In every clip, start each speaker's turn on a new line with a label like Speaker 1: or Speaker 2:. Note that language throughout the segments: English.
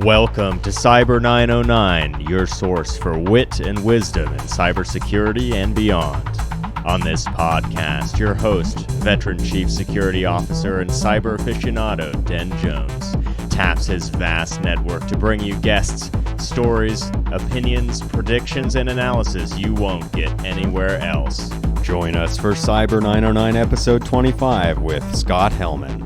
Speaker 1: Welcome to Cyber909, your source for wit and wisdom in cybersecurity and beyond. On this podcast, your host, Veteran Chief Security Officer and cyber aficionado Den Jones, taps his vast network to bring you guests, stories, opinions, predictions, and analysis you won't get anywhere else. Join us for Cyber909 episode 25 with Scott Hellman.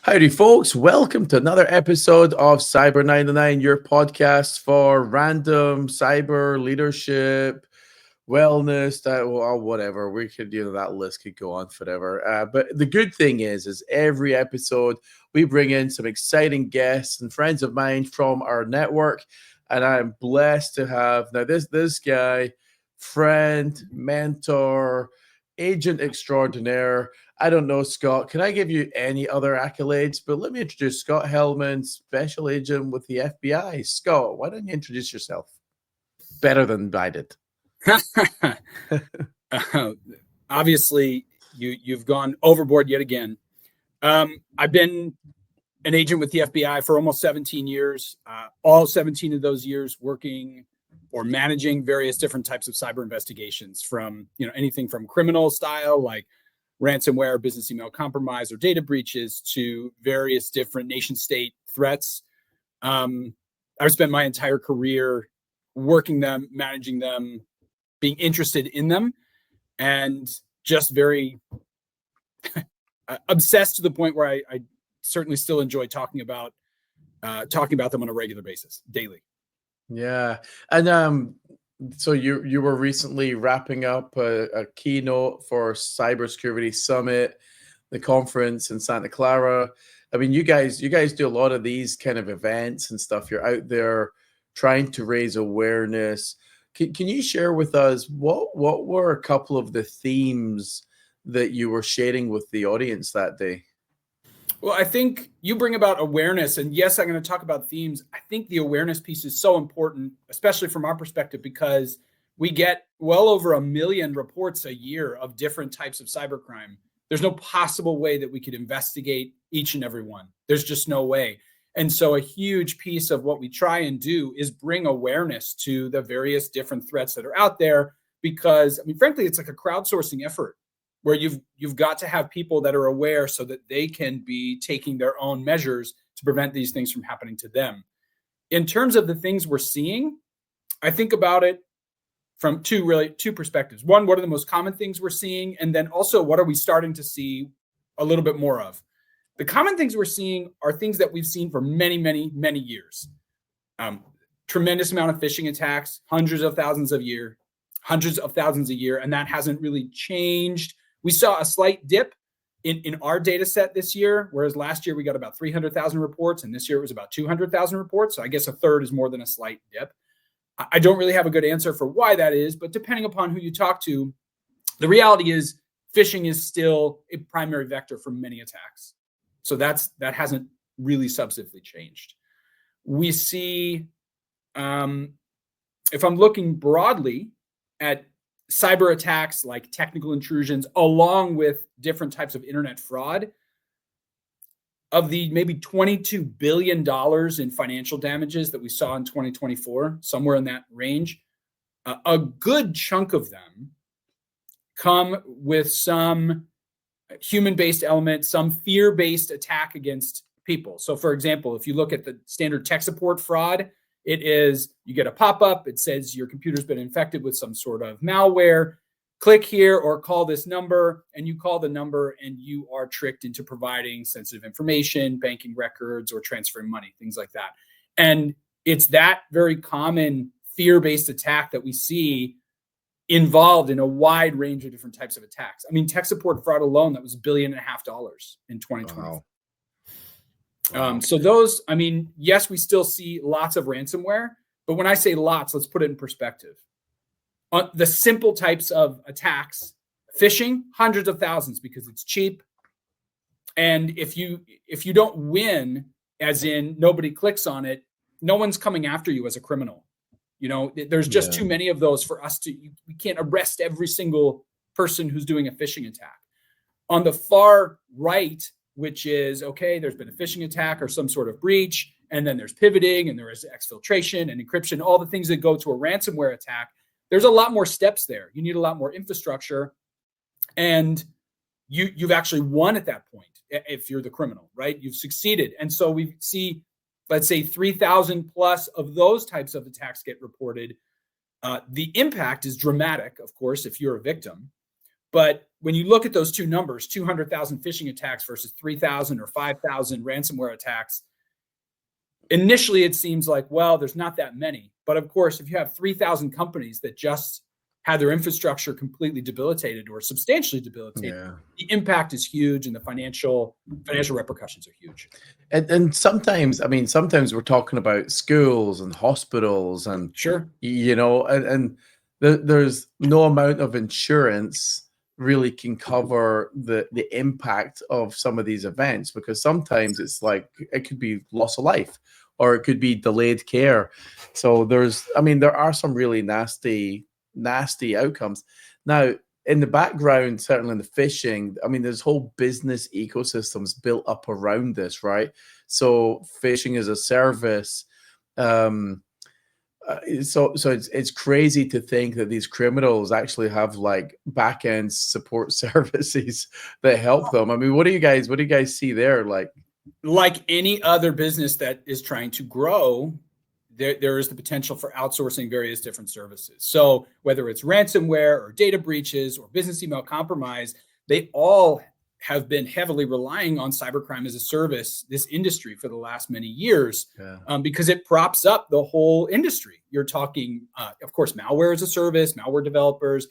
Speaker 2: Howdy, folks. Welcome to another episode of Cyber909, your podcast for random cyber leadership, wellness, whatever. We could, that list could go on forever. But the good thing is every episode we bring in some exciting guests and friends of mine from our network. And I'm blessed to have now this guy, friend, mentor, agent extraordinaire. I don't know, Scott, can I give you any other accolades? But let me introduce Scott Hellman, special agent with the FBI. Scott, why don't you introduce yourself? Better than I did.
Speaker 3: Obviously, you've gone overboard yet again. I've been an agent with the FBI for almost 17 years, all 17 of those years working or managing various different types of cyber investigations, from anything from criminal style like ransomware, business email compromise, or data breaches, to various different nation state threats. I've spent my entire career working them, managing them, being interested in them, and just very obsessed to the point where I certainly still enjoy talking about them on a regular basis, daily.
Speaker 2: Yeah. And so you were recently wrapping up a keynote for Cybersecurity Summit, the conference in Santa Clara. I mean, you guys do a lot of these kind of events and stuff. You're out there trying to raise awareness. Can you share with us what were a couple of the themes that you were sharing with the audience that day?
Speaker 3: Well, I think you bring about awareness, and yes, I'm going to talk about themes. I think the awareness piece is so important, especially from our perspective, because we get well over 1 million reports a year of different types of cybercrime. There's no possible way that we could investigate each and every one. There's just no way. And so a huge piece of what we try and do is bring awareness to the various different threats that are out there, because, I mean, frankly, it's like a crowdsourcing effort, where you've got to have people that are aware so that they can be taking their own measures to prevent these things from happening to them. In terms of the things we're seeing, I think about it from two perspectives. One, what are the most common things we're seeing? And then also, what are we starting to see a little bit more of? The common things we're seeing are things that we've seen for many, many, many years. Tremendous amount of phishing attacks, hundreds of thousands a year, and that hasn't really changed. We saw a slight dip in our data set this year, whereas last year we got about 300,000 reports, and this year it was about 200,000 reports. So I guess a third is more than a slight dip. I don't really have a good answer for why that is, but depending upon who you talk to, the reality is phishing is still a primary vector for many attacks. So that hasn't really substantively changed. We see, if I'm looking broadly at cyber attacks like technical intrusions, along with different types of internet fraud, of the maybe $22 billion in financial damages that we saw in 2024, somewhere in that range, a good chunk of them come with some human-based element, some fear-based attack against people. So for example, if you look at the standard tech support fraud, it is, you get a pop-up, it says your computer's been infected with some sort of malware, click here or call this number, and you call the number and you are tricked into providing sensitive information, banking records, or transferring money, things like that. And it's that very common fear-based attack that we see involved in a wide range of different types of attacks. I mean, tech support fraud alone, that was $1.5 billion in 2020. Wow. So those, I mean, yes, we still see lots of ransomware, but when I say lots, let's put it in perspective. The simple types of attacks, phishing, hundreds of thousands because it's cheap. And if you don't win, as in nobody clicks on it, no one's coming after you as a criminal. There's just too many of those for us we can't arrest every single person who's doing a phishing attack. On the far right, which is, okay, there's been a phishing attack or some sort of breach, and then there's pivoting, and there is exfiltration and encryption, all the things that go to a ransomware attack. There's a lot more steps there. You need a lot more infrastructure, and you've actually won at that point if you're the criminal, right? You've succeeded. And so we see, let's say 3,000 plus of those types of attacks get reported. The impact is dramatic, of course, if you're a victim. But when you look at those two numbers, 200,000 phishing attacks versus 3,000 or 5,000 ransomware attacks, initially it seems like, well, there's not that many. But of course, if you have 3,000 companies that just had their infrastructure completely debilitated or substantially debilitated, the impact is huge, and the financial repercussions are huge.
Speaker 2: And sometimes, I mean, sometimes we're talking about schools and hospitals, and you know, and there's no amount of insurance really can cover the impact of some of these events, because sometimes it's like it could be loss of life, or it could be delayed care. So there are some really nasty outcomes. Now, in the background, certainly in the phishing, I mean, there's whole business ecosystems built up around this, right? So phishing as a service. So it's crazy to think that these criminals actually have like back end support services that help them. I mean, what do you guys see there?
Speaker 3: Like any other business that is trying to grow, there is the potential for outsourcing various different services. So whether it's ransomware or data breaches or business email compromise, they all have been heavily relying on cybercrime as a service, this industry, for the last many years, because it props up the whole industry. You're talking, of course, malware as a service, malware developers,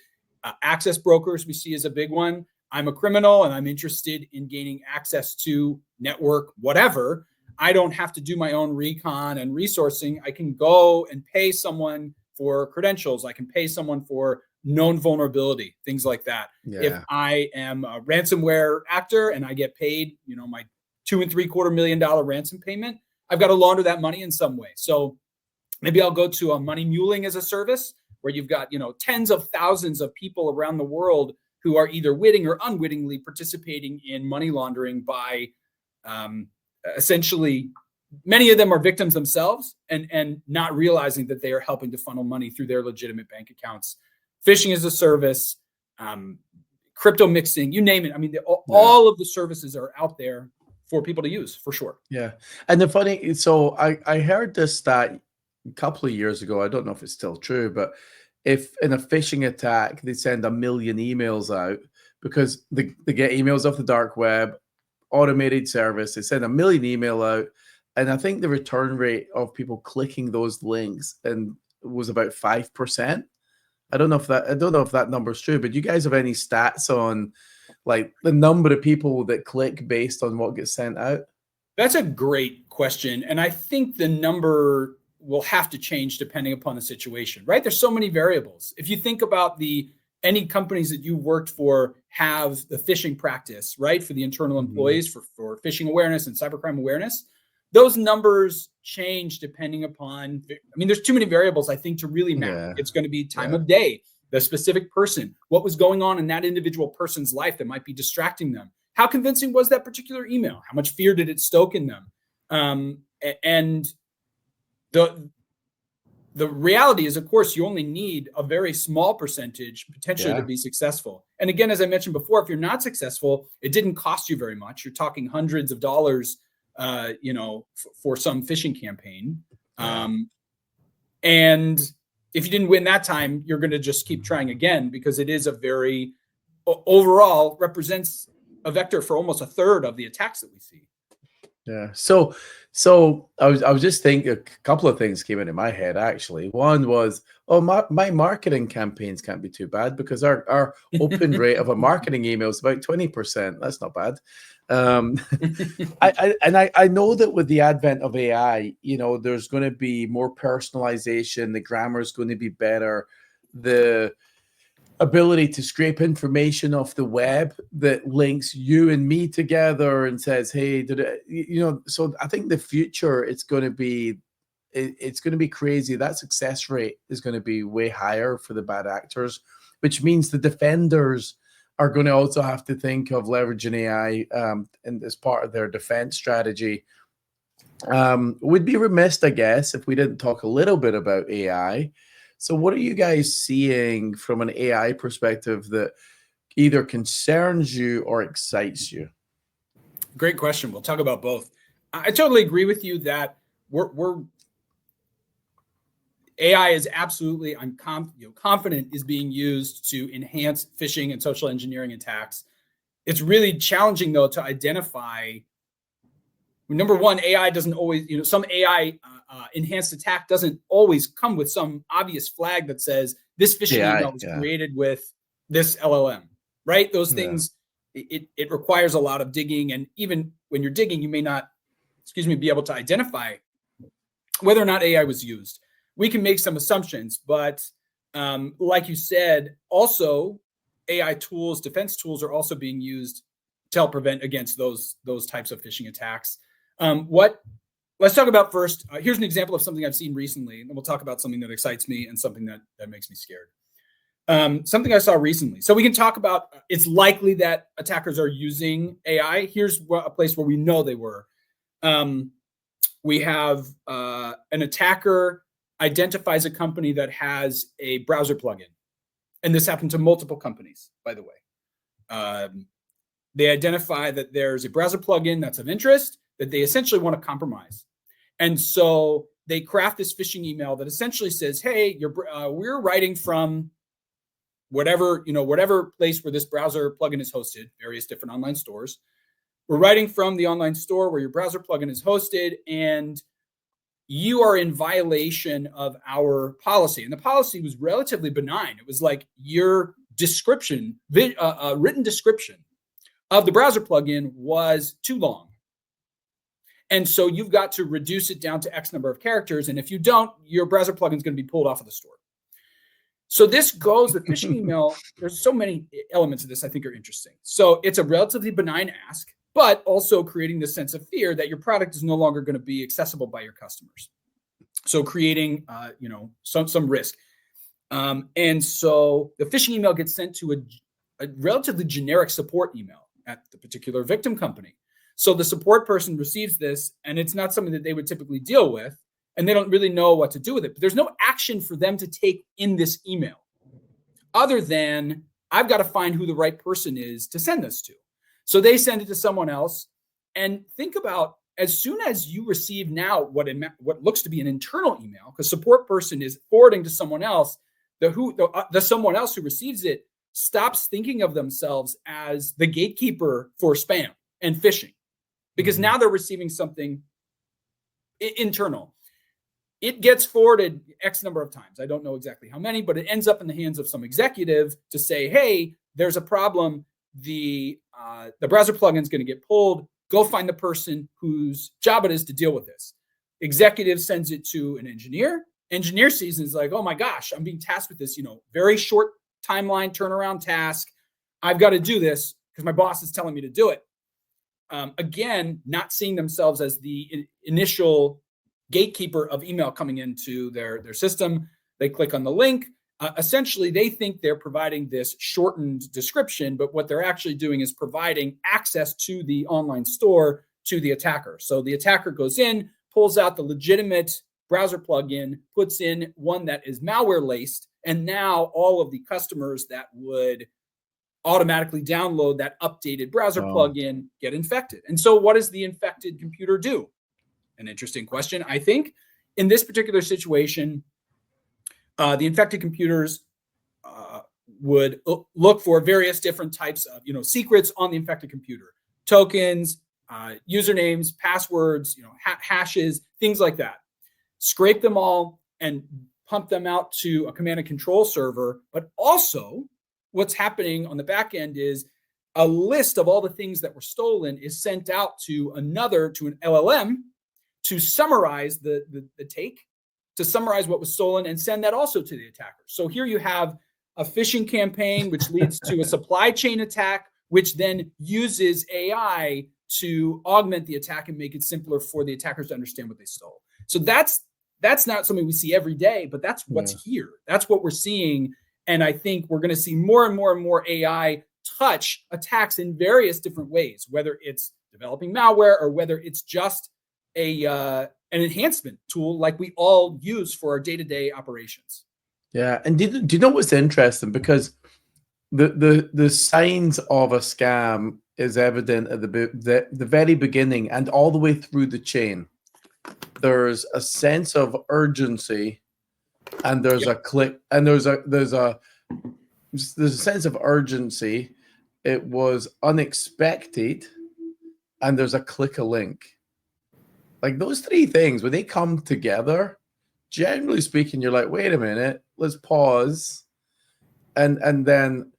Speaker 3: access brokers we see as a big one. I'm a criminal and I'm interested in gaining access to network, whatever. I don't have to do my own recon and resourcing. I can go and pay someone for credentials. I can pay someone for known vulnerability, things like that. If I am a ransomware actor and I get paid, my $2.75 million ransom payment, I've got to launder that money in some way. So maybe I'll go to a money muling as a service, where you've got, tens of thousands of people around the world who are either witting or unwittingly participating in money laundering by essentially, many of them are victims themselves and not realizing that they are helping to funnel money through their legitimate bank accounts. Phishing as a service, crypto mixing, you name it. I mean, all of the services are out there for people to use, for sure.
Speaker 2: Yeah. And so I heard this stat a couple of years ago. I don't know if it's still true, but if in a phishing attack, they send 1 million emails out, because they get emails off the dark web, automated service, they send 1 million email out. And I think the return rate of people clicking those links was about 5%. I don't know if that number is true, but do you guys have any stats on like the number of people that click based on what gets sent out?
Speaker 3: That's a great question. And I think the number will have to change depending upon the situation, right? There's so many variables. If you think about any companies that you worked for have the phishing practice, right? For the internal employees, for phishing awareness and cybercrime awareness, those numbers change depending upon, there's too many variables, I think, to really map. Yeah. It's going to be time of day, the specific person, what was going on in that individual person's life that might be distracting them. How convincing was that particular email? How much fear did it stoke in them? And the reality is, of course, you only need a very small percentage potentially to be successful. And again, as I mentioned before, if you're not successful, it didn't cost you very much. You're talking hundreds of dollars for some phishing campaign. And if you didn't win that time, you're going to just keep trying again, because it is overall represents a vector for almost a third of the attacks that we see.
Speaker 2: Yeah. So I was just thinking, a couple of things came into my head, actually. One was, my marketing campaigns can't be too bad, because our open rate of a marketing email is about 20%. That's not bad. I know that with the advent of AI, there's going to be more personalization. The grammar is going to be better. The ability to scrape information off the web that links you and me together and says, hey, so I think the future, it's going to be crazy. That success rate is going to be way higher for the bad actors, which means the defenders are going to also have to think of leveraging AI as part of their defense strategy. We'd be remiss, I guess, if we didn't talk a little bit about AI. So what are you guys seeing from an AI perspective that either concerns you or excites you?
Speaker 3: Great question. We'll talk about both. I totally agree with you that AI is absolutely, I'm confident, is being used to enhance phishing and social engineering attacks. It's really challenging, though, to identify. Number one, AI doesn't always, some AI enhanced attack doesn't always come with some obvious flag that says this phishing email was created with this LLM, right? Those things, it requires a lot of digging. And even when you're digging, you may not, be able to identify whether or not AI was used. We can make some assumptions, but like you said, also AI tools, defense tools are also being used to help prevent against those types of phishing attacks. Let's talk about first, here's an example of something I've seen recently, and we'll talk about something that excites me and something that makes me scared. Something I saw recently. So we can talk about, it's likely that attackers are using AI. Here's a place where we know they were. We have an attacker identifies a company that has a browser plugin. And this happened to multiple companies, by the way. They identify that there's a browser plugin that's of interest that they essentially want to compromise. And so they craft this phishing email that essentially says, hey, we're writing from whatever place where this browser plugin is hosted, various different online stores. We're writing from the online store where your browser plugin is hosted, and you are in violation of our policy. And the policy was relatively benign. It was like your description, written description of the browser plugin was too long. And so you've got to reduce it down to X number of characters. And if you don't, your browser plugin is going to be pulled off of the store. So this goes, the phishing email, there's so many elements of this I think are interesting. So it's a relatively benign ask, but also creating this sense of fear that your product is no longer going to be accessible by your customers. So creating, some risk. And so the phishing email gets sent to a relatively generic support email at the particular victim company. So the support person receives this, and it's not something that they would typically deal with, and they don't really know what to do with it. But there's no action for them to take in this email other than I've got to find who the right person is to send this to. So they send it to someone else. And think about, as soon as you receive now what looks to be an internal email, because support person is forwarding to someone else, the someone else who receives it stops thinking of themselves as the gatekeeper for spam and phishing, because now they're receiving something internal. It gets forwarded X number of times. I don't know exactly how many, but it ends up in the hands of some executive to say, hey, there's a problem. The browser plugin is going to get pulled. Go find the person whose job it is to deal with this. Executive sends it to an engineer. Engineer sees and is like, oh my gosh, I'm being tasked with this, very short timeline turnaround task. I've got to do this because my boss is telling me to do it. Again, not seeing themselves as the initial gatekeeper of email coming into their system. They click on the link. Essentially, they think they're providing this shortened description, but what they're actually doing is providing access to the online store to the attacker. So the attacker goes in, pulls out the legitimate browser plugin, puts in one that is malware laced, and now all of the customers that would automatically download that updated browser plugin get infected. And so what does the infected computer do? An interesting question. I think in this particular situation, the infected computers would look for various different types of, secrets on the infected computer, tokens, usernames, passwords, hashes, things like that. Scrape them all and pump them out to a command and control server. But also what's happening on the back end is a list of all the things that were stolen is sent out to an LLM to summarize the take, to summarize what was stolen and send that also to the attacker. So here you have a phishing campaign, which leads to a supply chain attack, which then uses AI to augment the attack and make it simpler for the attackers to understand what they stole. So that's not something we see every day, but that's what's here. That's what we're seeing. And I think we're going to see more and more and more AI touch attacks in various different ways, whether it's developing malware or whether it's just an enhancement tool like we all use for our day-to-day operations.
Speaker 2: Yeah, and do you know what's interesting? Because the signs of a scam is evident at the very beginning and all the way through the chain. There's a sense of urgency, and there's a click, and there's a sense of urgency. It was unexpected, and there's a click a link. Like those three things, when they come together, generally speaking, you're like, wait a minute, let's pause. And then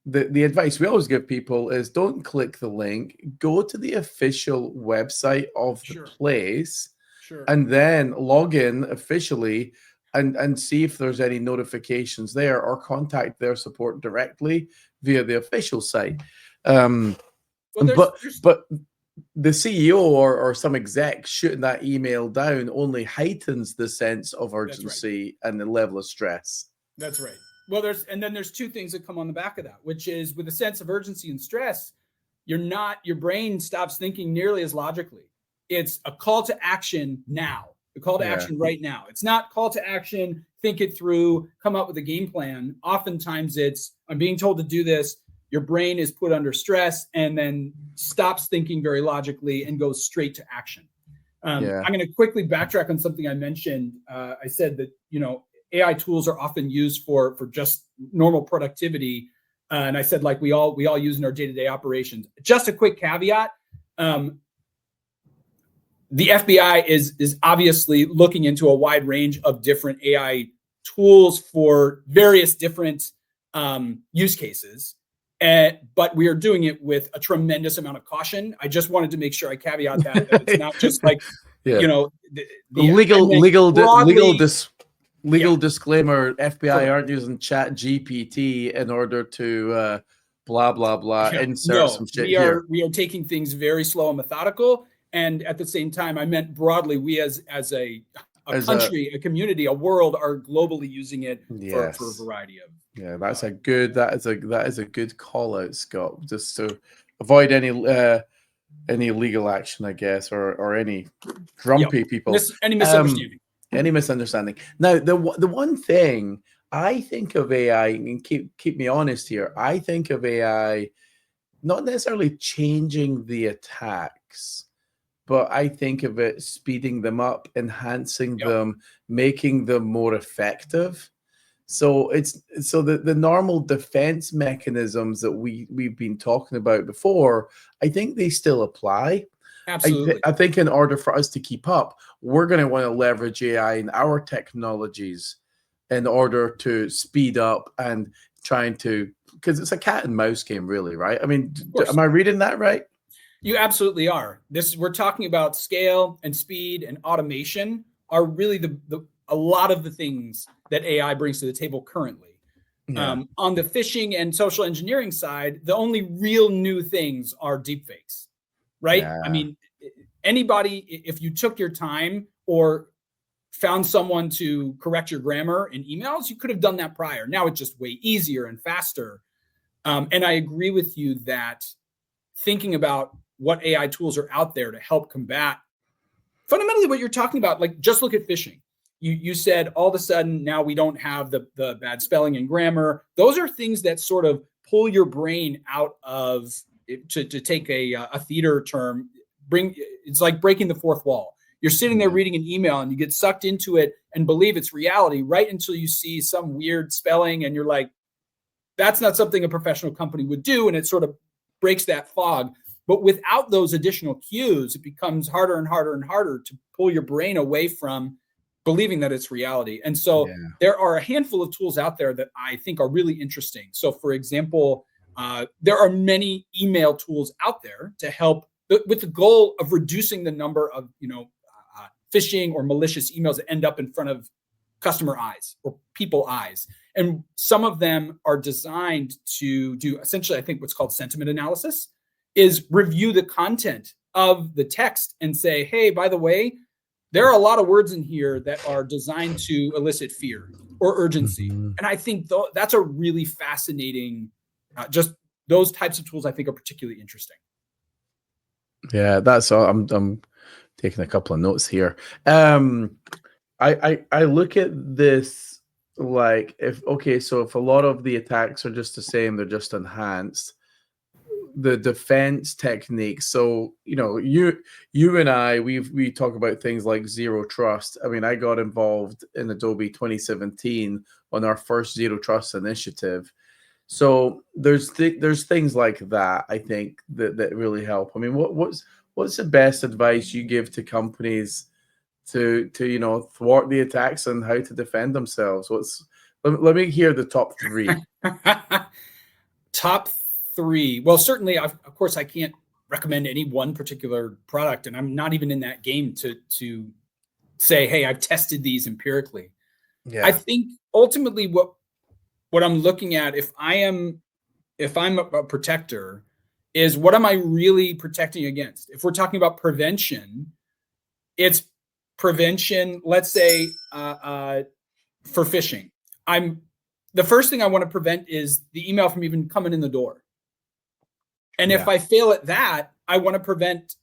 Speaker 2: the advice we always give people is don't click the link, go to the official website of the place, and then log in officially and see if there's any notifications there, or contact their support directly via the official site. But the CEO or some exec shooting that email down only heightens the sense of urgency and the level of stress.
Speaker 3: That's right. Well, there's two things that come on the back of that, which is with a sense of urgency and stress, your brain stops thinking nearly as logically. It's a call to action now, the call to action right now. It's not call to action, think it through, come up with a game plan. Oftentimes it's, I'm being told to do this. Your brain is put under stress and then stops thinking very logically and goes straight to action. I'm going to quickly backtrack on something I mentioned. I said that, AI tools are often used for just normal productivity. And I said, like we all use in our day-to-day operations. Just a quick caveat. The FBI is obviously looking into a wide range of different AI tools for various different use cases. But we are doing it with a tremendous amount of caution. I just wanted to make sure I caveat that it's not just like,
Speaker 2: legal disclaimer, FBI aren't using Chat GPT in order to blah, blah, blah, insert some shit here.
Speaker 3: We are taking things very slow and methodical. And at the same time, I meant broadly, we as a country, a community, a world are globally using it for a variety of.
Speaker 2: Yeah, that is a good call out, Scott, just to avoid any legal action, I guess, or any grumpy people.
Speaker 3: Any misunderstanding.
Speaker 2: Any misunderstanding. Now, the one thing I think of AI, and keep me honest here, I think of AI not necessarily changing the attacks, but I think of it speeding them up, enhancing them, making them more effective. So the normal defense mechanisms that we've been talking about before, I think they still apply.
Speaker 3: Absolutely.
Speaker 2: I think in order for us to keep up, we're going to want to leverage AI in our technologies in order to speed up and trying to, because it's a cat and mouse game, really, right? I mean, am I reading that right?
Speaker 3: You absolutely are. We're talking about scale and speed and automation are really a lot of the things that AI brings to the table currently. On the phishing and social engineering side, the only real new things are deepfakes. Right? I mean, anybody, if you took your time or found someone to correct your grammar in emails, you could have done that prior. Now it's just way easier and faster. And I agree with you that thinking about what AI tools are out there to help combat fundamentally what you're talking about, like just look at phishing. You said all of a sudden now we don't have the bad spelling and grammar. Those are things that sort of pull your brain out of, to take a theater term, it's like breaking the fourth wall. You're sitting there reading an email and you get sucked into it and believe it's reality right until you see some weird spelling and you're like, that's not something a professional company would do. And it sort of breaks that fog. But without those additional cues, it becomes harder and harder and harder to pull your brain away from believing that it's reality. And so there are a handful of tools out there that I think are really interesting. So for example, there are many email tools out there to help with the goal of reducing the number of, phishing or malicious emails that end up in front of customer eyes or people eyes. And some of them are designed to do essentially, I think what's called sentiment analysis, is review the content of the text and say, hey, by the way, there are a lot of words in here that are designed to elicit fear or urgency. And I think that's a really fascinating, just those types of tools I think are particularly interesting.
Speaker 2: Yeah, that's all. I'm taking a couple of notes here. I look at this like so if a lot of the attacks are just the same, they're just enhanced. The defense techniques. So, you and I, we talk about things like zero trust. I mean, I got involved in Adobe 2017 on our first zero trust initiative. So there's things like that, I think, that really help. I mean, what's the best advice you give to companies to thwart the attacks and how to defend themselves? Let me hear the top three.
Speaker 3: Top three. Well, certainly, of course, I can't recommend any one particular product, and I'm not even in that game to say, hey, I've tested these empirically.
Speaker 2: Yeah.
Speaker 3: I think ultimately what I'm looking at, if I'm a protector, is what am I really protecting against? If we're talking about prevention, it's prevention, let's say, for phishing. The first thing I want to prevent is the email from even coming in the door. And if I fail at that, I want to prevent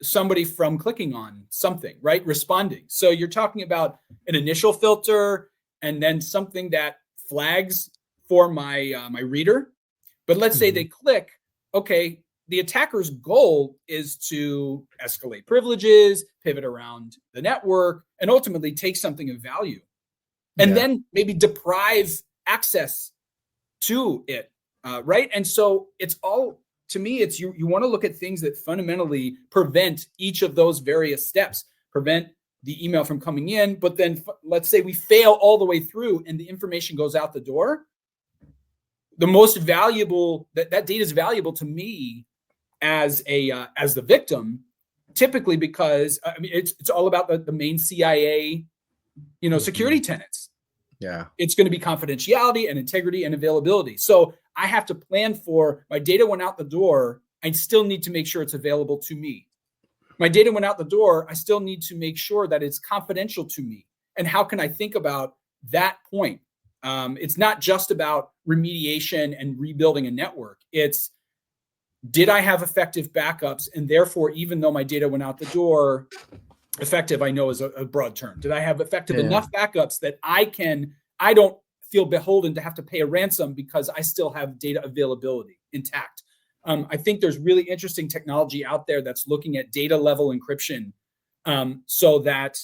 Speaker 3: somebody from clicking on something, right? Responding. So you're talking about an initial filter and then something that flags for my reader. But let's say they click, okay, the attacker's goal is to escalate privileges, pivot around the network, and ultimately take something of value. And then maybe deprive access to it, right? And so it's all, to me, it's you want to look at things that fundamentally prevent each of those various steps, prevent the email from coming in, but then let's say we fail all the way through and the information goes out the door. The most valuable, that data is valuable to me as the victim, typically because it's all about the main CIA, security tenets.
Speaker 2: Yeah.
Speaker 3: It's going to be confidentiality and integrity and availability. So I have to plan for my data went out the door. I still need to make sure it's available to me. My data went out the door. I still need to make sure that it's confidential to me. And how can I think about that point? It's not just about remediation and rebuilding a network. It's, did I have effective backups? And therefore, even though my data went out the door, effective, I know, is a broad term. Did I have effective enough backups that I don't feel beholden to have to pay a ransom because I still have data availability intact? I think there's really interesting technology out there that's looking at data level encryption, so that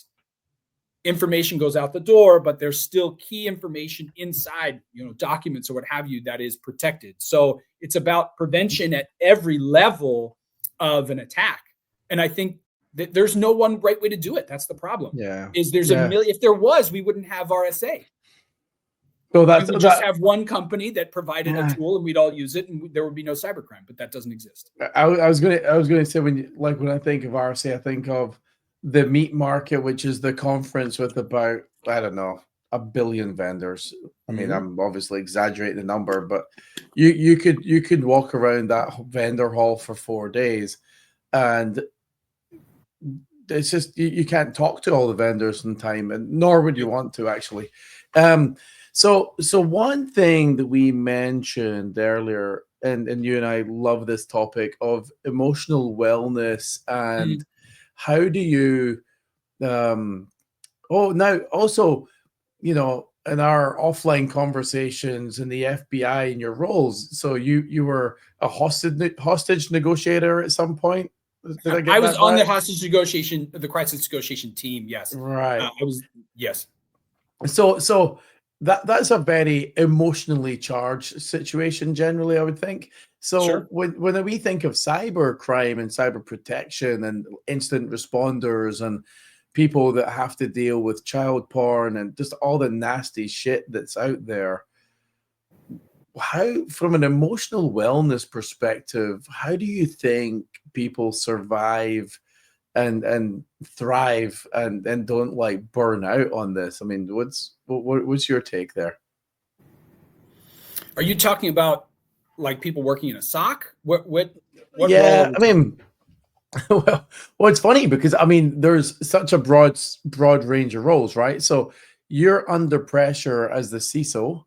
Speaker 3: information goes out the door, but there's still key information inside, documents or what have you, that is protected. So it's about prevention at every level of an attack. And I think that there's no one right way to do it. That's the problem.
Speaker 2: Yeah.
Speaker 3: Is there's a million, if there was, we wouldn't have RSA.
Speaker 2: So
Speaker 3: we would just have one company that provided a tool and we'd all use it and there would be no cybercrime, but that doesn't exist.
Speaker 2: I was gonna say, when I think of RSA, I think of the meat market, which is the conference with about, I don't know, 1 billion vendors. I mean, I'm obviously exaggerating the number, but you could walk around that vendor hall for 4 days, and it's just you can't talk to all the vendors in time, and nor would you want to, actually. So one thing that we mentioned earlier, and you and I love this topic of emotional wellness, and how do you now also, in our offline conversations in the FBI in your roles, so you were a hostage negotiator at some point. Did I get
Speaker 3: I was
Speaker 2: that
Speaker 3: on
Speaker 2: right?
Speaker 3: the hostage negotiation, the crisis negotiation team. Yes.
Speaker 2: Right.
Speaker 3: I was. Yes.
Speaker 2: So that's a very emotionally charged situation generally, I would think. So
Speaker 3: Sure.
Speaker 2: when we think of cyber crime and cyber protection and incident responders and people that have to deal with child porn and just all the nasty shit that's out there, how, from an emotional wellness perspective, how do you think people survive and thrive and don't burn out on this? I mean, what's your take there?
Speaker 3: Are you talking about people working in a SOC? What
Speaker 2: Yeah, I mean, well, it's funny because there's such a broad range of roles, right? So you're under pressure as the CISO,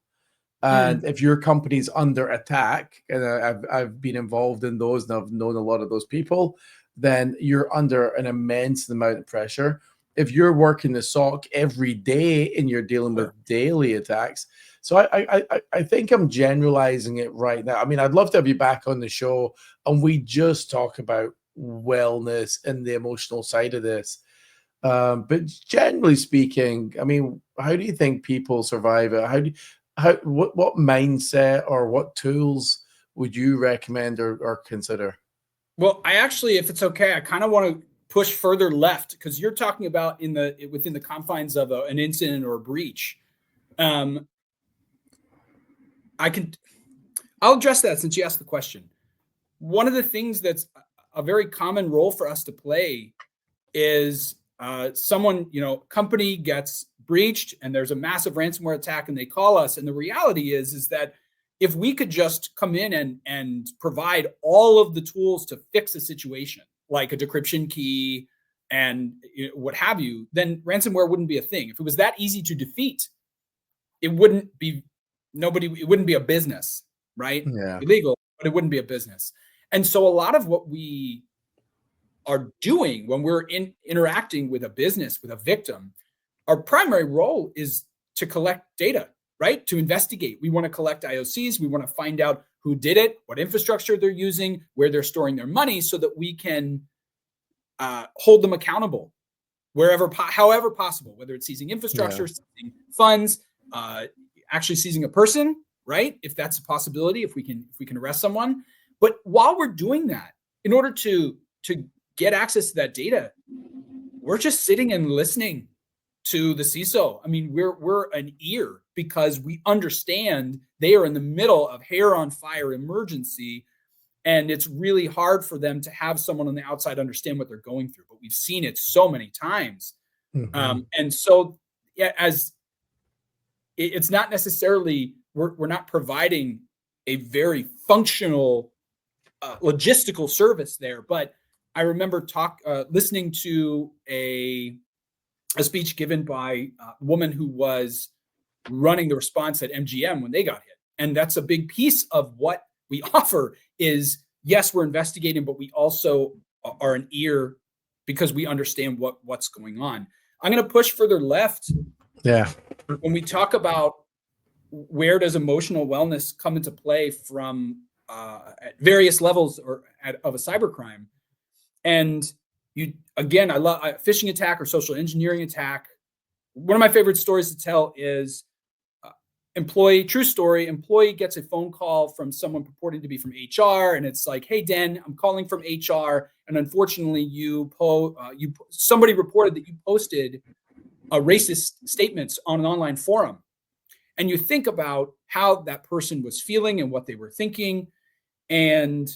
Speaker 2: And if your company's under attack, and I've been involved in those, and I've known a lot of those people, then you're under an immense amount of pressure. If you're working the SOC every day and you're dealing with daily attacks. So I think I'm generalizing it right now. I mean, I'd love to have you back on the show and we just talk about wellness and the emotional side of this. But generally speaking, I mean, how do you think people survive it? What mindset or what tools would you recommend or consider?
Speaker 3: Well, I actually, if it's okay, I kind of want to push further left because you're talking about within the confines of an incident or a breach. I'll address that since you asked the question. One of the things that's a very common role for us to play is company gets breached and there's a massive ransomware attack and they call us. And the reality is that if we could just come in and provide all of the tools to fix a situation, like a decryption key and what have you, then ransomware wouldn't be a thing. If it was that easy to defeat, it wouldn't be a business, right?
Speaker 2: Yeah.
Speaker 3: Illegal, but it wouldn't be a business. And so a lot of what we are doing when we're interacting with a business, with a victim, our primary role is to collect data, right? To investigate. We want to collect IOCs. We want to find out who did it, what infrastructure they're using, where they're storing their money so that we can hold them accountable however possible, whether it's seizing infrastructure, seizing funds, actually seizing a person, right? If that's a possibility, if we can arrest someone. But while we're doing that, in order to get access to that data, we're just sitting and listening to the CISO. I mean, we're an ear because we understand they are in the middle of hair on fire emergency, and it's really hard for them to have someone on the outside understand what they're going through. But we've seen it so many times, and so as it's not necessarily we're not providing a very functional logistical service there, but I remember listening to a speech given by a woman who was running the response at MGM when they got hit. And that's a big piece of what we offer is, yes, we're investigating, but we also are an ear because we understand what's going on. I'm going to push further left.
Speaker 2: Yeah.
Speaker 3: When we talk about where does emotional wellness come into play from at various levels of a cybercrime. And I love phishing attack or social engineering attack. One of my favorite stories to tell is true story, employee gets a phone call from someone purporting to be from HR. And it's like, hey, Dan, I'm calling from HR. And unfortunately, somebody reported that you posted racist statements on an online forum. And you think about how that person was feeling and what they were thinking. And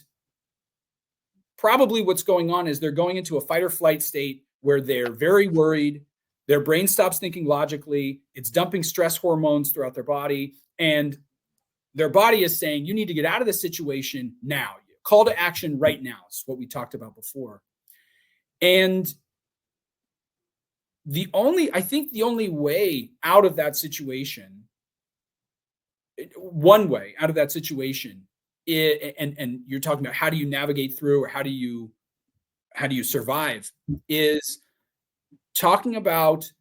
Speaker 3: probably what's going on is they're going into a fight or flight state where they're very worried. Their brain stops thinking logically. It's dumping stress hormones throughout their body. And their body is saying, you need to get out of this situation now. Call to action right now. It's what we talked about before. And the only way out of that situation, one way out of that situation, and you're talking about how do you navigate through or how do you survive, is talking about,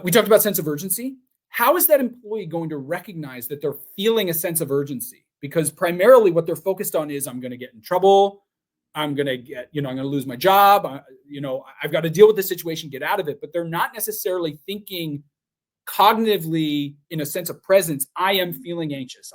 Speaker 3: we talked about sense of urgency. How is that employee going to recognize that they're feeling a sense of urgency? Because primarily what they're focused on is, I'm going to get in trouble. I'm going to lose my job. I've got to deal with this situation, get out of it. But they're not necessarily thinking cognitively in a sense of presence. I am feeling anxious.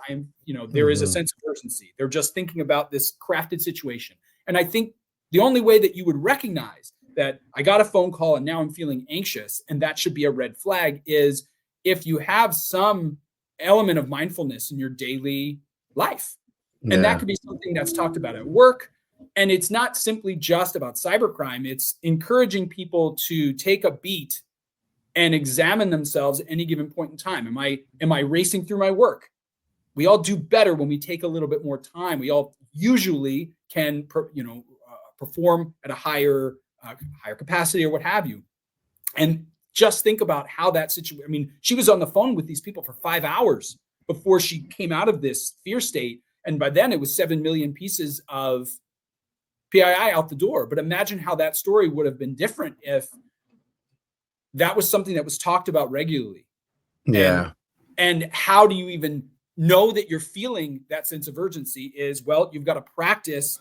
Speaker 3: There is a sense of urgency. They're just thinking about this crafted situation. And I think the only way that you would recognize that I got a phone call and now I'm feeling anxious, and that should be a red flag, is if you have some element of mindfulness in your daily life. Yeah. And that could be something that's talked about at work. And it's not simply just about cybercrime. It's encouraging people to take a beat and examine themselves at any given point in time. Am I racing through my work? We all do better when we take a little bit more time. We all usually can, perform at a higher capacity or what have you. And just think about how that situation. I mean, she was on the phone with these people for 5 hours before she came out of this fear state. And by then it was 7 million pieces of PII out the door. But imagine how that story would have been different if that was something that was talked about regularly.
Speaker 2: Yeah.
Speaker 3: And how do you even know that you're feeling that sense of urgency is, well, you've got to practice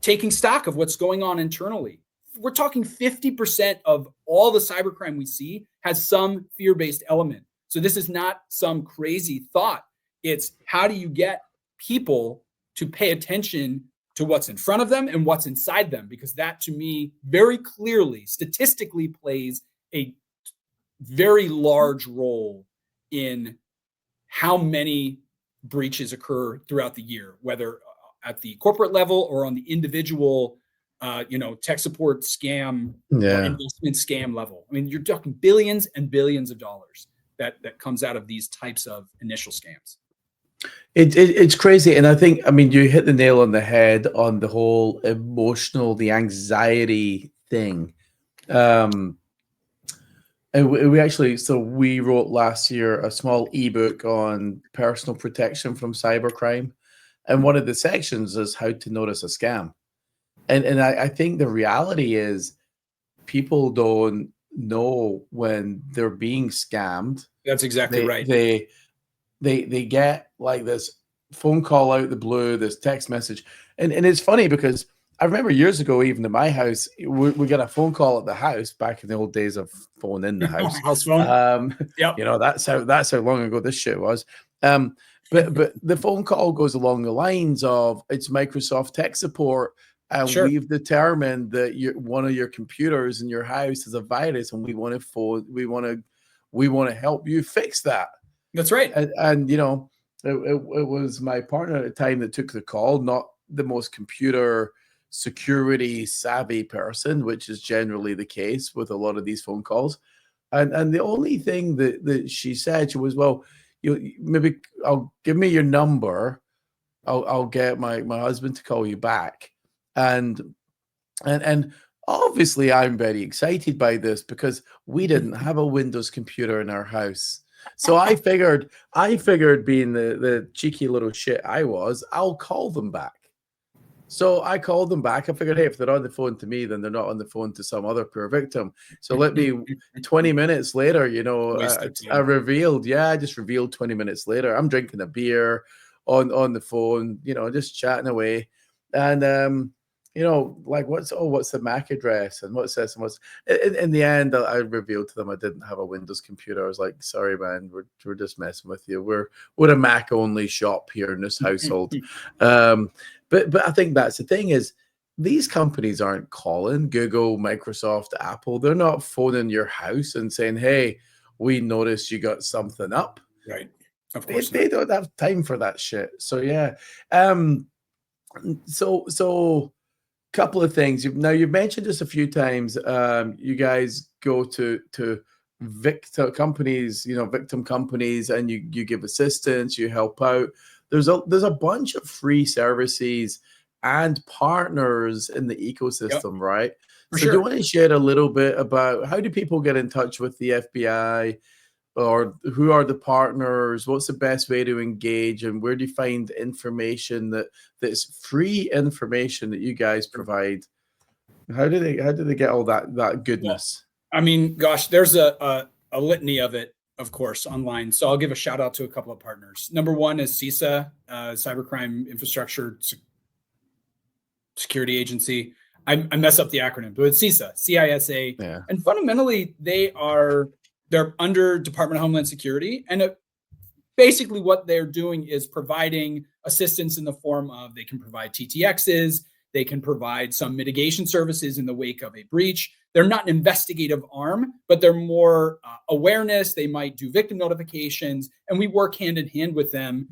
Speaker 3: taking stock of what's going on internally. We're talking 50% of all the cybercrime we see has some fear-based element. So this is not some crazy thought. It's how do you get people to pay attention to what's in front of them and what's inside them? Because that, to me, very clearly, statistically plays a very large role in how many breaches occur throughout the year, whether at the corporate level or on the individual, tech support scam or investment scam level. I mean, you're talking billions and billions of dollars that comes out of these types of initial scams.
Speaker 2: It's crazy. And I think, you hit the nail on the head on the whole the anxiety thing. And we wrote last year a small ebook on personal protection from cybercrime. And one of the sections is how to notice a scam. And I think the reality is people don't know when they're being scammed.
Speaker 3: That's exactly right.
Speaker 2: They get like this phone call out the blue, this text message. And it's funny because I remember years ago, even in my house, we got a phone call at the house back in the old days of phone in the house.
Speaker 3: House phone. Yep.
Speaker 2: That's how long ago this shit was. But the phone call goes along the lines of, it's Microsoft tech support, and
Speaker 3: Sure.
Speaker 2: we've determined that one of your computers in your house has a virus, and we want to help you fix that.
Speaker 3: That's right.
Speaker 2: And it was my partner at the time that took the call, not the most computer security savvy person, which is generally the case with a lot of these phone calls. And the only thing that she said, she was, well, maybe I'll give me your number. I'll get my husband to call you back. And obviously I'm very excited by this because we didn't have a Windows computer in our house. So I figured being the cheeky little shit I was, I'll call them back. So I called them back. I figured, hey, if they're on the phone to me, then they're not on the phone to some other poor victim. So let me 20 minutes later, I just revealed 20 minutes later. I'm drinking a beer on the phone, just chatting away. And, what's the MAC address and what's this and what's in the end, I revealed to them I didn't have a Windows computer. I was like, sorry, man, we're just messing with you. We're a Mac only shop here in this household. But I think that's the thing is these companies aren't calling Google, Microsoft, Apple. They're not phoning your house and saying, hey, we noticed you got something up.
Speaker 3: Right. Of course.
Speaker 2: They don't have time for that shit. So yeah. So couple of things. Now you've mentioned this a few times. You guys go to victim companies, and you give assistance, you help out. There's a bunch of free services and partners in the ecosystem, right?
Speaker 3: For
Speaker 2: so
Speaker 3: sure.
Speaker 2: Do you want to share a little bit about how do people get in touch with the FBI, or who are the partners? What's the best way to engage, and where do you find information that's free information that you guys provide? How do they get all that goodness?
Speaker 3: Well, gosh, there's a litany of it, of course, online. So I'll give a shout out to a couple of partners. Number one is CISA, Cybercrime Infrastructure Security Agency. I mess up the acronym, but it's CISA, CISA.
Speaker 2: Yeah.
Speaker 3: And fundamentally, they're under Department of Homeland Security. And basically what they're doing is providing assistance in the form of, they can provide TTXs, they can provide some mitigation services in the wake of a breach. They're not an investigative arm, but they're more awareness. They might do victim notifications, and we work hand in hand with them.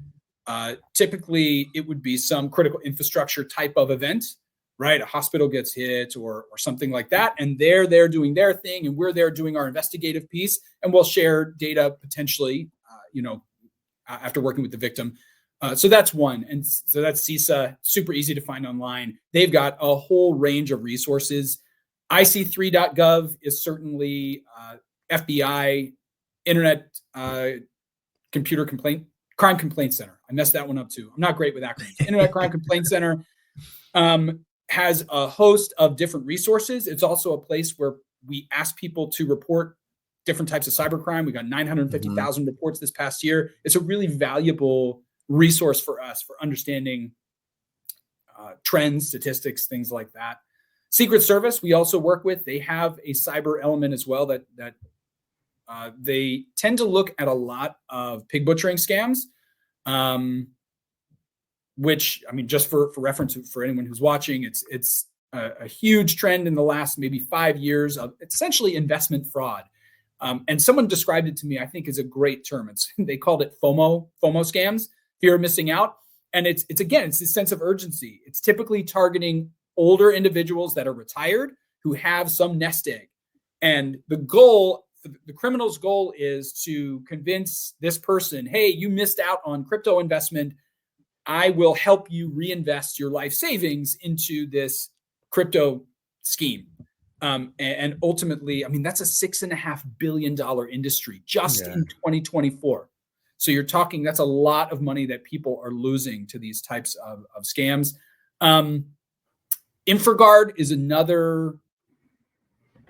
Speaker 3: Typically, it would be some critical infrastructure type of event, right? A hospital gets hit or something like that. And they're there doing their thing, and we're there doing our investigative piece, and we'll share data potentially, after working with the victim. So that's one. And so that's CISA, super easy to find online. They've got a whole range of resources. IC3.gov is certainly FBI, Internet Computer Complaint Crime Complaint Center. I messed that one up too. I'm not great with acronyms. Internet Crime Complaint Center has a host of different resources. It's also a place where we ask people to report different types of cybercrime. We got 950,000 reports this past year. It's a really valuable resource for us for understanding trends, statistics, things like that. Secret Service, we also work with. They have a cyber element as well that they tend to look at a lot of pig butchering scams, which, I mean, just for reference for anyone who's watching, it's a huge trend in the last maybe 5 years of essentially investment fraud. And someone described it to me, I think is a great term. They called it FOMO scams, fear of missing out. And it's this sense of urgency. It's typically targeting older individuals that are retired who have some nest egg. And the criminal's goal is to convince this person, hey, you missed out on crypto investment. I will help you reinvest your life savings into this crypto scheme. And ultimately, I mean, that's a $6.5 billion industry just in 2024. So you're talking, that's a lot of money that people are losing to these types of scams. InfraGard is another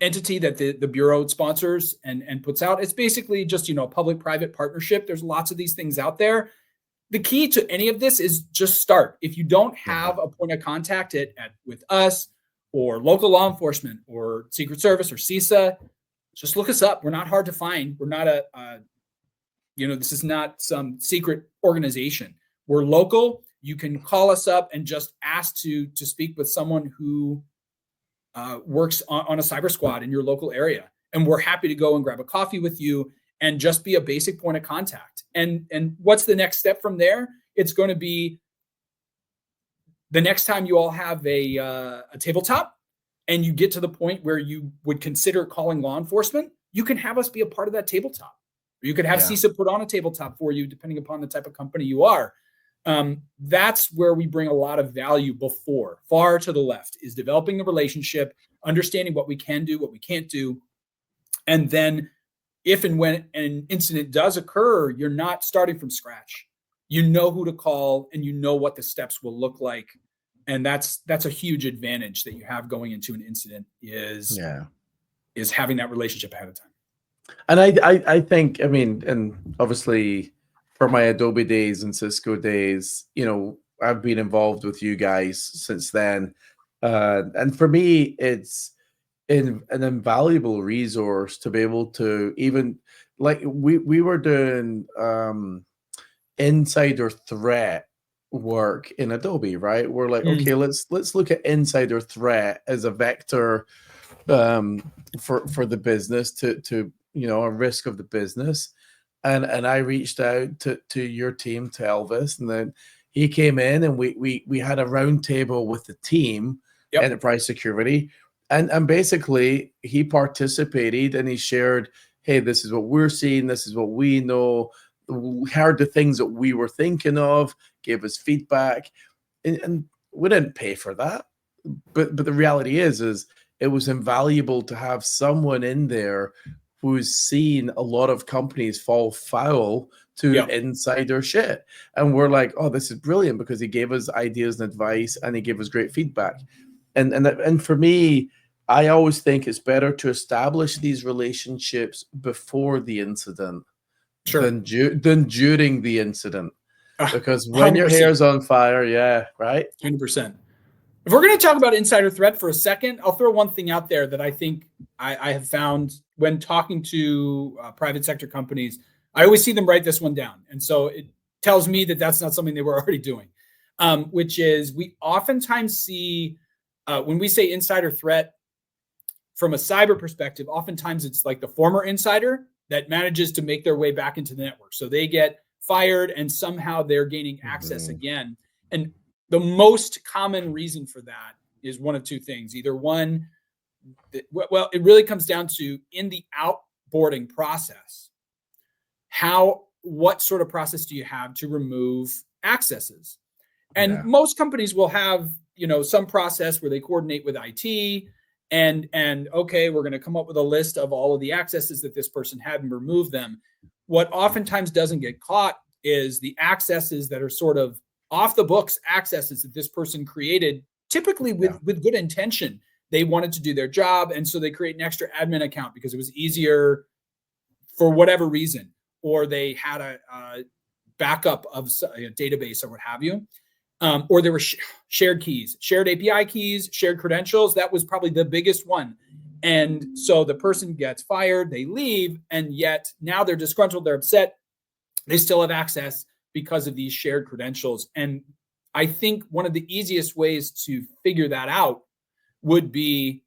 Speaker 3: entity that the Bureau sponsors and puts out. It's basically just, public-private partnership. There's lots of these things out there. The key to any of this is just start. If you don't have a point of contact with us or local law enforcement or Secret Service or CISA, just look us up. We're not hard to find. We're not this is not some secret organization. We're local. You can call us up and just ask to speak with someone who works on a cyber squad in your local area. And we're happy to go and grab a coffee with you and just be a basic point of contact. And what's the next step from there? It's going to be the next time you all have a tabletop and you get to the point where you would consider calling law enforcement, you can have us be a part of that tabletop. Or you could have CISA put on a tabletop for you, depending upon the type of company you are. That's where we bring a lot of value before. Far to the left is developing the relationship, understanding what we can do, what we can't do. And then if and when an incident does occur, you're not starting from scratch. You know who to call and you know what the steps will look like. And that's a huge advantage that you have going into an incident is having that relationship ahead of time.
Speaker 2: And I think, I mean, and obviously for my Adobe days and Cisco days, I've been involved with you guys since then. And for me, it's an invaluable resource to be able to even, like, we were doing insider threat work in Adobe, right? We're like, okay, let's look at insider threat as a vector for the business to a risk of the business. And I reached out to your team, to Elvis, and then he came in and we had a round table with the team, enterprise security. And basically he participated and he shared, hey, this is what we're seeing. This is what we know. We heard the things that we were thinking of, gave us feedback, and we didn't pay for that. But the reality is it was invaluable to have someone in there who's seen a lot of companies fall foul to insider shit. And we're like, oh, this is brilliant because he gave us ideas and advice and he gave us great feedback. And for me, I always think it's better to establish these relationships before the incident than during the incident. Because when 100%. Your hair's on fire, right?
Speaker 3: 100%. If we're going to talk about insider threat for a second, I'll throw one thing out there that I think I have found when talking to private sector companies. I always see them write this one down. And so it tells me that that's not something they were already doing, which is we oftentimes see when we say insider threat from a cyber perspective, oftentimes it's like the former insider that manages to make their way back into the network. So they get fired and somehow they're gaining access again. And the most common reason for that is one of two things. Either one, well, it really comes down to in the outboarding process, what sort of process do you have to remove accesses? And most companies will have, some process where they coordinate with IT and okay, we're going to come up with a list of all of the accesses that this person had and remove them. What oftentimes doesn't get caught is the accesses that are sort of off the books accesses that this person created, typically with good intention. They wanted to do their job, and so they create an extra admin account because it was easier for whatever reason, or they had a backup of a database or what have you. Or there were shared keys, shared API keys, shared credentials. That was probably the biggest one. And so the person gets fired, they leave, and yet now they're disgruntled, they're upset. They still have access because of these shared credentials. And I think one of the easiest ways to figure that out would be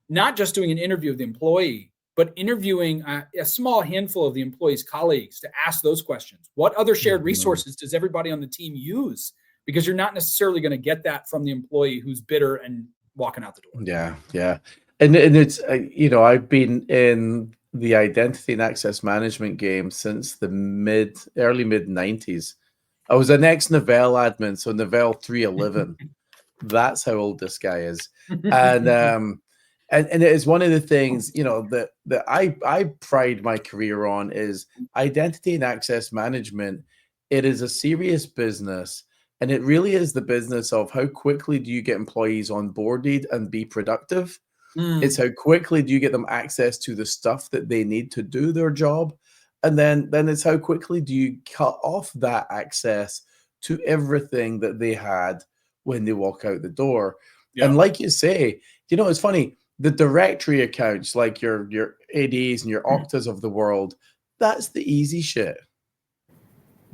Speaker 3: not just doing an interview of the employee, but interviewing a small handful of the employee's colleagues to ask those questions. What other shared resources does everybody on the team use? Because you're not necessarily going to get that from the employee who's bitter and walking out the door.
Speaker 2: Yeah. And it's, I've been in the identity and access management game since the early mid 90s. I was an ex-Novell admin, so Novell 311. That's how old this guy is. And it is one of the things, that I pride my career on is identity and access management. It is a serious business. And it really is the business of how quickly do you get employees onboarded and be productive? It's how quickly do you get them access to the stuff that they need to do their job? And then it's how quickly do you cut off that access to everything that they had when they walk out the door? Yeah. And like you say, it's funny, the directory accounts like your ADs and your Oktas of the world, that's the easy shit.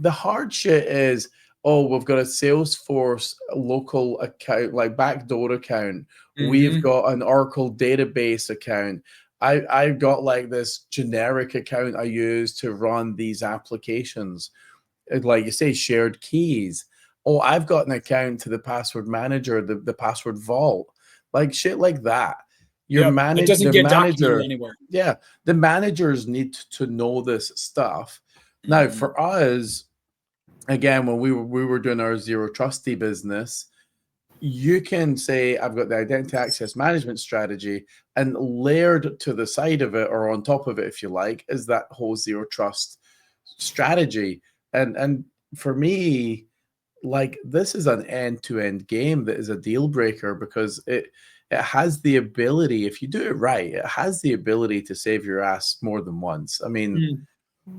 Speaker 2: The hard shit is, we've got a Salesforce local account, like backdoor account. We've got an Oracle database account. I've got like this generic account I use to run these applications. Like you say, shared keys. I've got an account to the password manager, the password vault, like shit like that.
Speaker 3: It doesn't get documented anywhere.
Speaker 2: Yeah, the managers need to know this stuff. Now, for us, again, when we were doing our zero trusty business, you can say, I've got the identity access management strategy, and layered to the side of it or on top of it, if you like, is that whole zero trust strategy. And for me, like, this is an end-to-end game that is a deal breaker because it has the ability, if you do it right, it has the ability to save your ass more than once. I mean,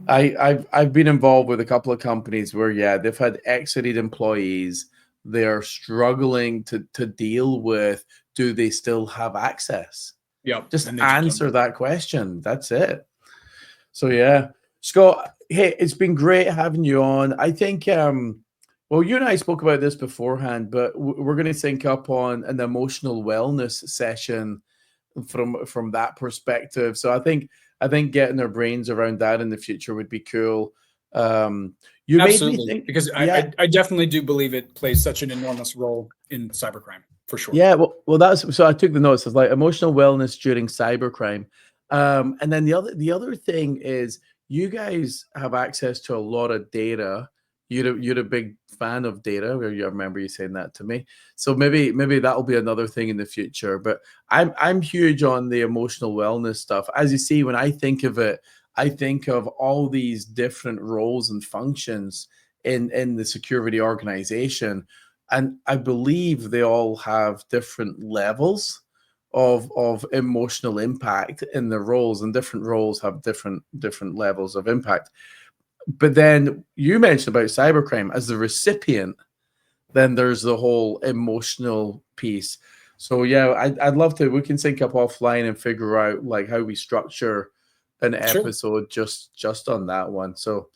Speaker 2: I've been involved with a couple of companies where, they've had exited employees. They're struggling to deal with, do they still have access? Just answer that question. That's it. So, Scott, hey, it's been great having you on. I think, well, you and I spoke about this beforehand, but we're going to sync up on an emotional wellness session from that perspective. So I think getting our brains around that in the future would be cool. You
Speaker 3: Absolutely,
Speaker 2: made me think,
Speaker 3: because I definitely do believe it plays such an enormous role in cybercrime, for sure.
Speaker 2: Yeah, well, that's so. I took the notes of like emotional wellness during cybercrime, and then the other thing is you guys have access to a lot of data. You're a big fan of data. I remember you saying that to me. So maybe that'll be another thing in the future. But I'm huge on the emotional wellness stuff. As you see, when I think of it, I think of all these different roles and functions in the security organization, and I believe they all have different levels of emotional impact in the roles, and different roles have different levels of impact. But then you mentioned about cybercrime as the recipient, then there's the whole emotional piece. So I'd love to, we can sync up offline and figure out like how we structure an episode just on that one. So,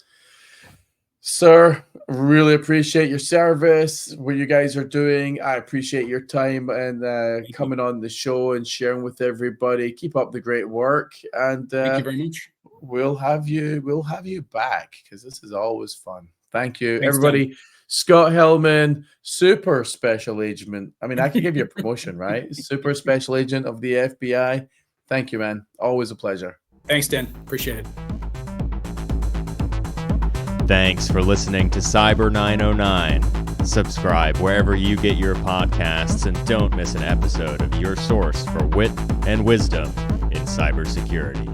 Speaker 2: sir, really appreciate your service, what you guys are doing. I appreciate your time and coming on the show and sharing with everybody. Keep up the great work, and
Speaker 3: thank you very much.
Speaker 2: We'll have you back because this is always fun. Thank you.
Speaker 3: Thanks,
Speaker 2: everybody.
Speaker 3: Tim.
Speaker 2: Scott Hellman, super special agent. I mean, I could give you a promotion, right? Super special agent of the FBI. Thank you, man. Always a pleasure.
Speaker 3: Thanks, Dan. Appreciate it.
Speaker 1: Thanks for listening to Cyber909. Subscribe wherever you get your podcasts and don't miss an episode of your source for wit and wisdom in cybersecurity.